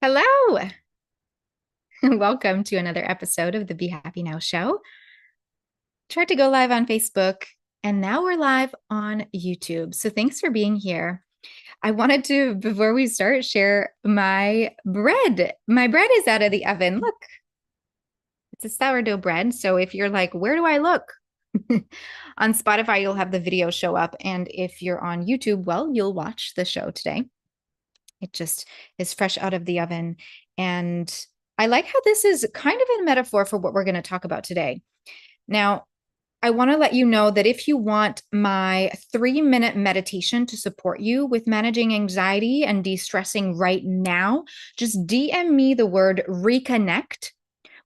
Hello. Welcome to another episode of the Be Happy Now show. Tried to go live on Facebook and now we're live on YouTube. So thanks for being here. I wanted to, before we start, share my bread. My bread is out of the oven. Look, it's a sourdough bread. So if you're like, where do I look? On Spotify, you'll have the video show up. And if you're on YouTube, well, you'll watch the show today. It just is fresh out of the oven. And I like how this is kind of a metaphor for what we're going to talk about today. Now, I want to let you know that if you want my 3-minute meditation to support you with managing anxiety and de-stressing right now, just DM me the word reconnect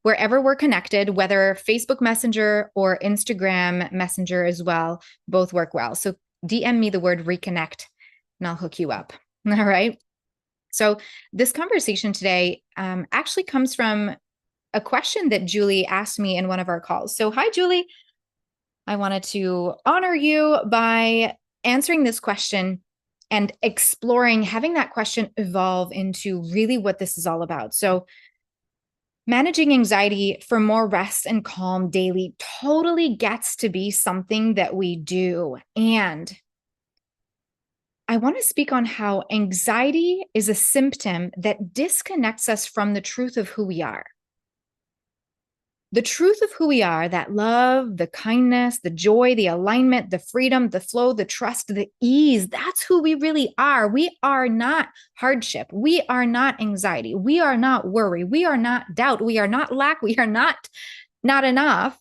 wherever we're connected, whether Facebook Messenger or Instagram Messenger as well. Both work well. So DM me the word reconnect and I'll hook you up. All right. So this conversation today actually comes from a question that Julie asked me in one of our calls. So hi, Julie. I wanted to honor you by answering this question and exploring, having that question evolve into really what this is all about. So managing anxiety for more rest and calm daily totally gets to be something that we do. And I want to speak on how anxiety is a symptom that disconnects us from the truth of who we are. The truth of who we are, that love, the kindness, the joy, the alignment, the freedom, the flow, the trust, the ease, that's who we really are. We are not hardship. We are not anxiety. We are not worry. We are not doubt. We are not lack. We are not enough.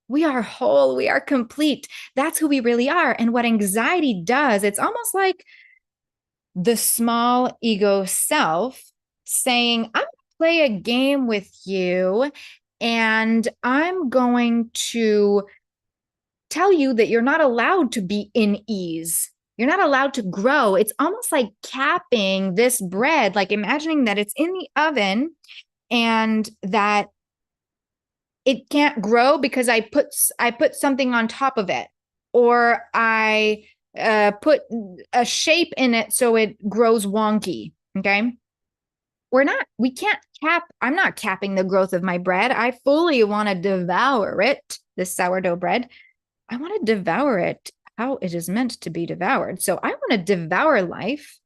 We are whole. We are complete. That's who we really are. And what anxiety does, it's almost like the small ego self saying, I'm going to play a game with you and I'm going to tell you that you're not allowed to be in ease. You're not allowed to grow. It's almost like capping this bread, like imagining that it's in the oven and that it can't grow because I put something on top of it, or I put a shape in it so it grows wonky. Okay. We can't cap, I'm not capping the growth of my bread. I fully want to devour it, this sourdough bread. I want to devour it how it is meant to be devoured. So I want to devour life,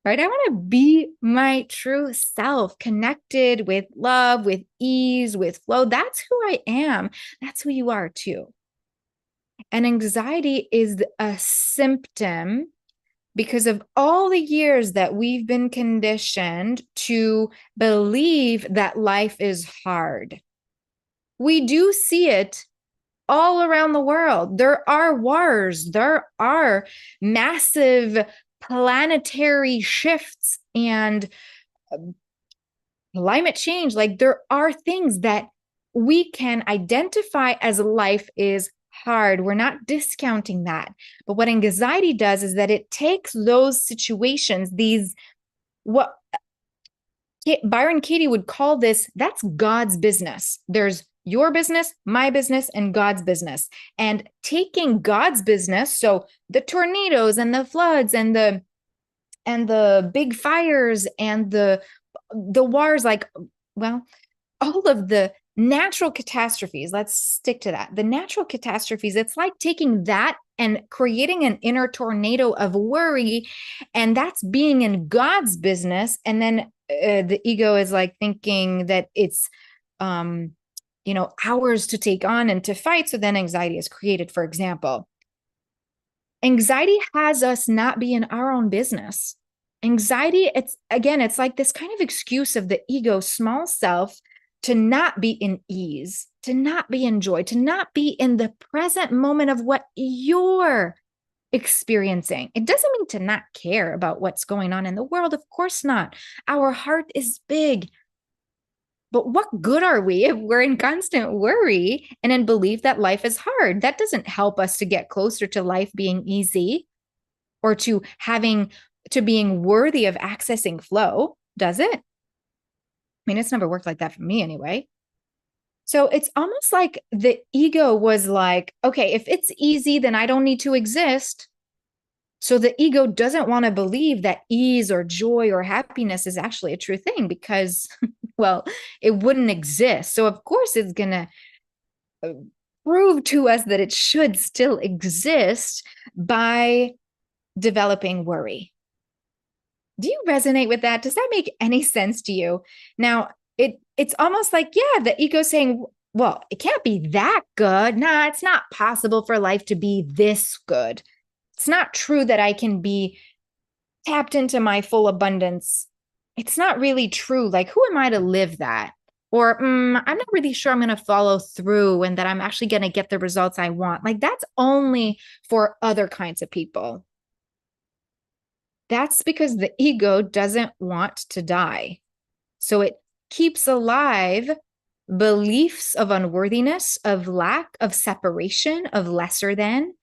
right? I want to be my true self, connected with love, with ease, with flow. That's who I am. That's who you are too. And anxiety is a symptom because of all the years that we've been conditioned to believe that life is hard. We do see it all around the world. There are wars, there are massive planetary shifts and climate change. Like there are things that we can identify as life is hard. We're not discounting that. But what anxiety does is that it takes those situations, what Byron Katie would call this, that's God's business. There's your business, my business, and God's business. And taking God's business, so the tornadoes and the floods and the big fires and the wars, like, well, all of the natural catastrophes, let's stick to that. The natural catastrophes, it's like taking that and creating an inner tornado of worry, and that's being in God's business. And then the ego is like thinking that it's, ours to take on and to fight. So then anxiety is created, for example. Anxiety has us not be in our own business. Anxiety, it's like this kind of excuse of the ego, small self, to not be in ease, to not be in joy, to not be in the present moment of what you're experiencing. It doesn't mean to not care about what's going on in the world. Of course not. Our heart is big. But what good are we if we're in constant worry and in belief that life is hard? That doesn't help us to get closer to life being easy or to being worthy of accessing flow, does it? I mean, it's never worked like that for me anyway. So it's almost like the ego was like, okay, if it's easy, then I don't need to exist. So the ego doesn't want to believe that ease or joy or happiness is actually a true thing because, well, it wouldn't exist. So of course it's going to prove to us that it should still exist by developing worry. Do you resonate with that? Does that make any sense to you? Now, it's almost like, yeah, the ego saying, well, it can't be that good. Nah, it's not possible for life to be this good. It's not true that I can be tapped into my full abundance. It's not really true. Like, who am I to live that? Or I'm not really sure I'm going to follow through and that I'm actually going to get the results I want. Like, that's only for other kinds of people. That's because the ego doesn't want to die. So it keeps alive beliefs of unworthiness, of lack, of separation, of lesser than.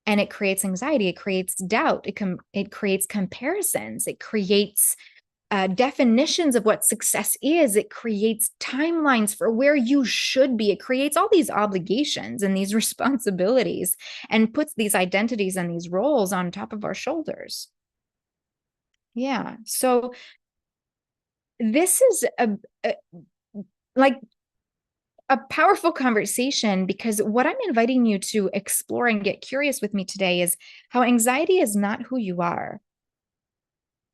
And it creates anxiety. It creates doubt. It creates comparisons. It creates definitions of what success is. It creates timelines for where you should be. It creates all these obligations and these responsibilities and puts these identities and these roles on top of our shoulders. Yeah. So this is like a powerful conversation because what I'm inviting you to explore and get curious with me today is how anxiety is not who you are.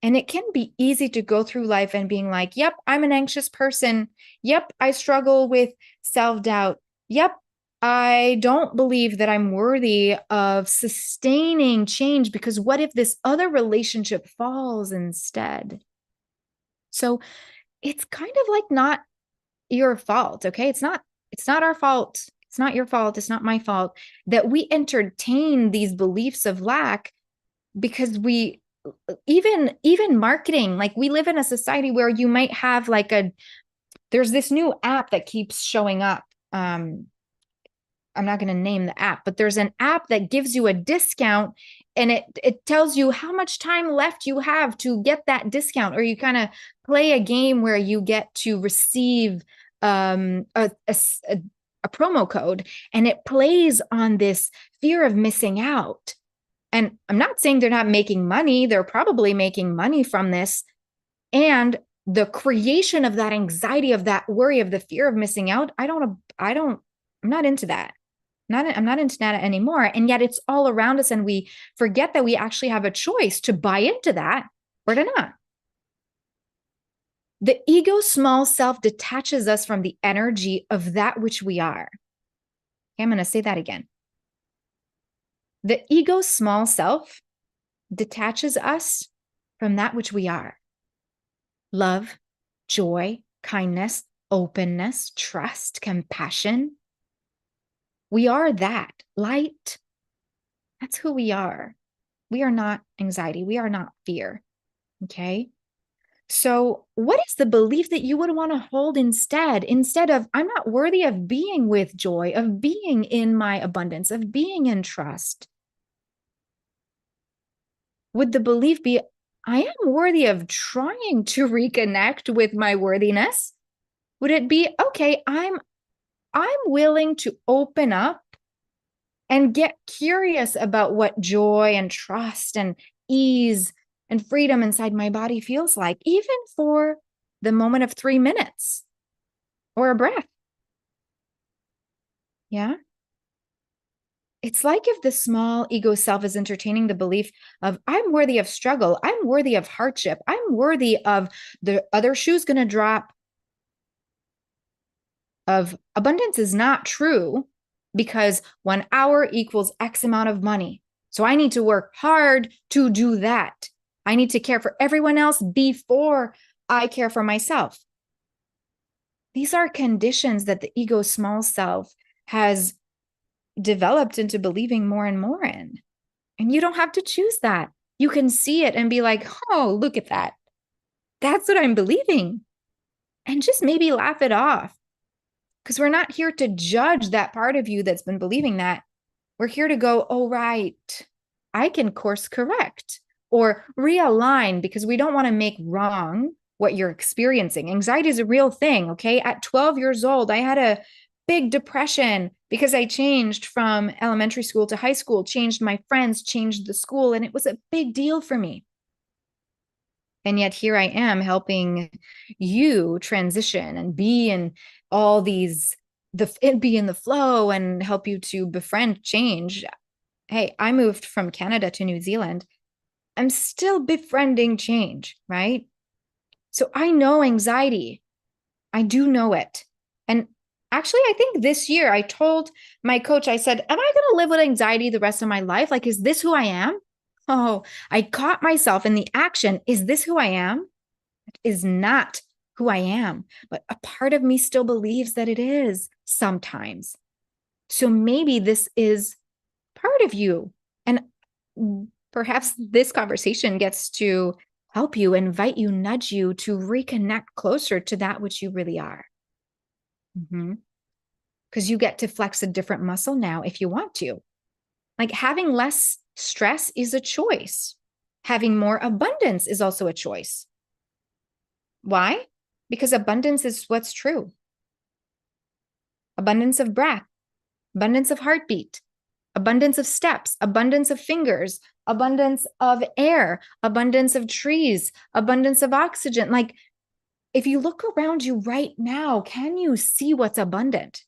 And it can be easy to go through life and being like, yep, I'm an anxious person. Yep, I struggle with self-doubt. Yep, I don't believe that I'm worthy of sustaining change because what if this other relationship falls instead? So it's kind of like not your fault, okay? It's not our fault. It's not your fault. It's not my fault that we entertain these beliefs of lack because we even marketing, like we live in a society where you might have like there's this new app that keeps showing up. I'm not going to name the app, but there's an app that gives you a discount and it tells you how much time left you have to get that discount, or you kind of play a game where you get to receive a promo code, and it plays on this fear of missing out. And I'm not saying they're not making money. They're probably making money from this. And the creation of that anxiety, of that worry, of the fear of missing out, I'm not into that. I'm not into that anymore. And yet it's all around us and we forget that we actually have a choice to buy into that or to not. The ego small self detaches us from the energy of that which we are. Okay, I'm going to say that again. The ego small self detaches us from that which we are. Love, joy, kindness, openness, trust, compassion. We are that light. That's who we are. We are not anxiety. We are not fear. Okay. So what is the belief that you would want to hold instead of, I'm not worthy of being with joy, of being in my abundance, of being in trust? Would the belief be, I am worthy of trying to reconnect with my worthiness? Would it be, okay, I'm willing to open up and get curious about what joy and trust and ease and freedom inside my body feels like, even for the moment of 3 minutes or a breath? Yeah. It's like if the small ego self is entertaining the belief of, I'm worthy of struggle, I'm worthy of hardship, I'm worthy of the other shoe's going to drop, of abundance is not true because 1 hour equals X amount of money. So I need to work hard to do that. I need to care for everyone else before I care for myself. These are conditions that the ego small self has developed into believing more and more in. And you don't have to choose that. You can see it and be like, oh, look at that. That's what I'm believing. And just maybe laugh it off. Because we're not here to judge that part of you that's been believing that. We're here to go, oh, right, I can course correct or realign, because we don't want to make wrong what you're experiencing. Anxiety is a real thing, okay? At 12 years old, I had big depression because I changed from elementary school to high school, changed my friends, changed the school, and it was a big deal for me. And yet here I am helping you transition and be in all these, be in the flow and help you to befriend change. Hey, I moved from Canada to New Zealand. I'm still befriending change, right? So I know anxiety. I do know it. And actually, I think this year I told my coach, I said, am I going to live with anxiety the rest of my life? Like, is this who I am? Oh, I caught myself in the action. Is this who I am? It is not who I am. But a part of me still believes that it is sometimes. So maybe this is part of you. And perhaps this conversation gets to help you, invite you, nudge you to reconnect closer to that which you really are. Because you get to flex a different muscle now if you want to. Like having less stress is a choice. Having more abundance is also a choice. Why? Because abundance is what's true. Abundance of breath, abundance of heartbeat, abundance of steps, abundance of fingers, abundance of air, abundance of trees, abundance of oxygen. Like if you look around you right now, can you see what's abundant?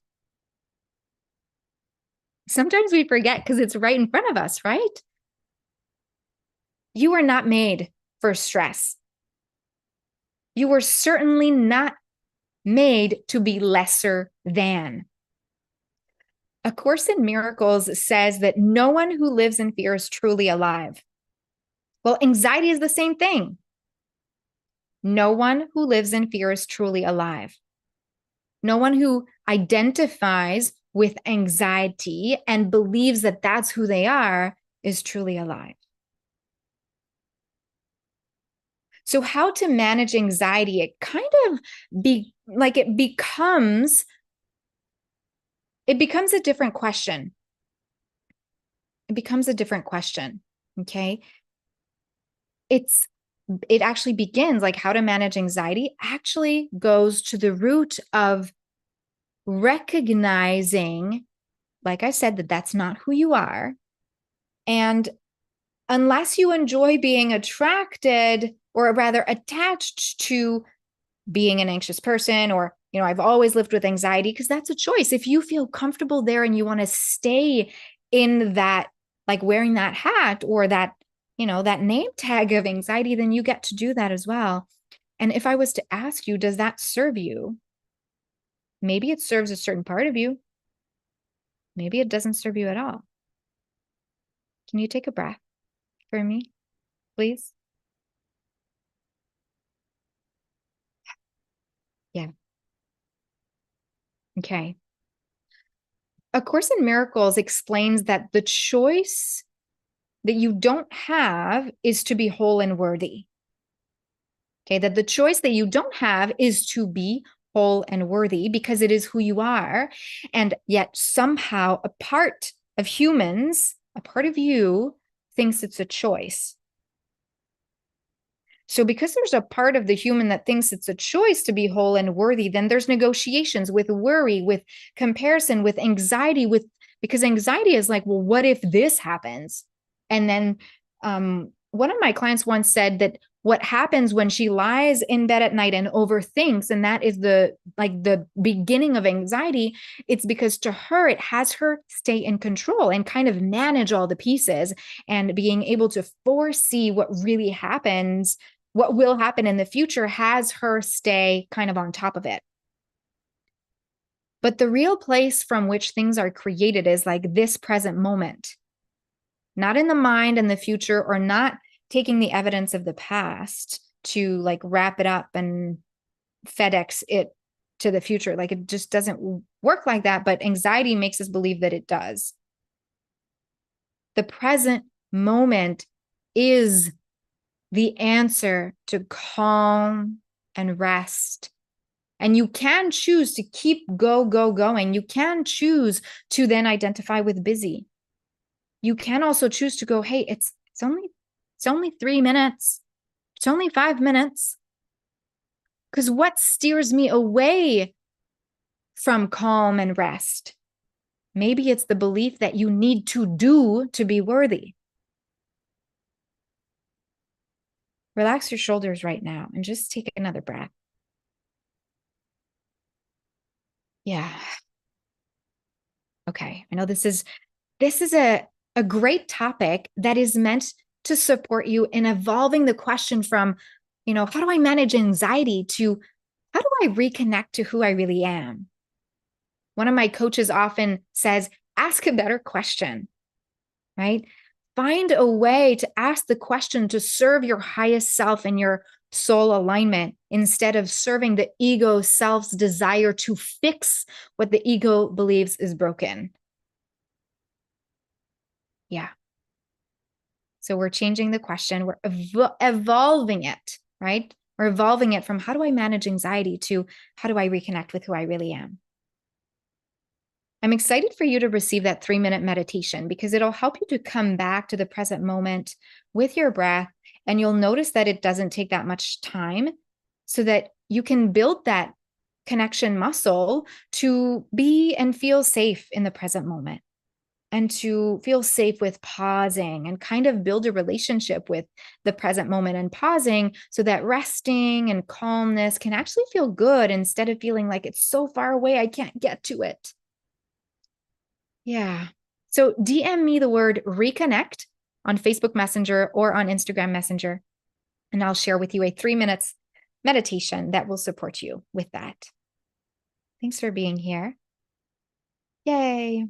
Sometimes we forget because it's right in front of us, right? You are not made for stress. You were certainly not made to be lesser than. A Course in Miracles says that no one who lives in fear is truly alive. Well, anxiety is the same thing. No one who lives in fear is truly alive. No one who identifies with anxiety and believes that that's who they are is truly alive. So how to manage anxiety? It kind of it becomes a different question. It becomes a different question. Okay. It actually begins, like how to manage anxiety actually goes to the root of recognizing, like I said, that that's not who you are. And unless you enjoy being attracted or rather attached to being an anxious person, or, I've always lived with anxiety, because that's a choice. If you feel comfortable there and you want to stay in that, like wearing that hat or that, that name tag of anxiety, then you get to do that as well. And if I was to ask you, does that serve you? Maybe it serves a certain part of you. Maybe it doesn't serve you at all. Can you take a breath for me, please? Yeah. Okay. A Course in Miracles explains that the choice that you don't have is to be whole and worthy. Okay, that the choice that you don't have is to be whole and worthy because it is who you are. And yet somehow a part of humans, a part of you, thinks it's a choice. So because there's a part of the human that thinks it's a choice to be whole and worthy, then there's negotiations with worry, with comparison, with anxiety, because anxiety is like, well, what if this happens? And then one of my clients once said that what happens when she lies in bed at night and overthinks, and that is the beginning of anxiety, it's because to her, it has her stay in control and kind of manage all the pieces, and being able to foresee what really happens, what will happen in the future, has her stay kind of on top of it. But the real place from which things are created is like this present moment, not in the mind and the future, or not taking the evidence of the past to like wrap it up and FedEx it to the future. Like it just doesn't work like that. But anxiety makes us believe that it does. The present moment is the answer to calm and rest. And you can choose to keep going. You can choose to then identify with busy. You can also choose to go, hey, it's only 3 minutes. It's only 5 minutes. Because what steers me away from calm and rest. Maybe it's the belief that you need to do to be worthy. Relax your shoulders right now and just take another breath. Yeah. Okay. I know this is a great topic that is meant to support you in evolving the question from, how do I manage anxiety to how do I reconnect to who I really am? One of my coaches often says, ask a better question, right? Find a way to ask the question to serve your highest self and your soul alignment instead of serving the ego self's desire to fix what the ego believes is broken. Yeah. So we're changing the question. We're evolving it, right? We're evolving it from how do I manage anxiety to how do I reconnect with who I really am? I'm excited for you to receive that 3-minute meditation because it'll help you to come back to the present moment with your breath. And you'll notice that it doesn't take that much time so that you can build that connection muscle to be and feel safe in the present moment and to feel safe with pausing and kind of build a relationship with the present moment and pausing so that resting and calmness can actually feel good instead of feeling like it's so far away, I can't get to it. Yeah. So DM me the word reconnect on Facebook Messenger or on Instagram Messenger, and I'll share with you a 3 minutes meditation that will support you with that. Thanks for being here. Yay.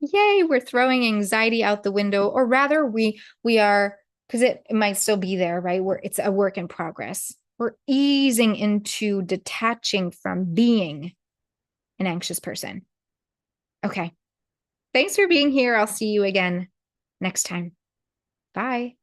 Yay, we're throwing anxiety out the window, or rather we are, because it might still be there, right? It's a work in progress. We're easing into detaching from being an anxious person. Okay. Thanks for being here. I'll see you again next time. Bye.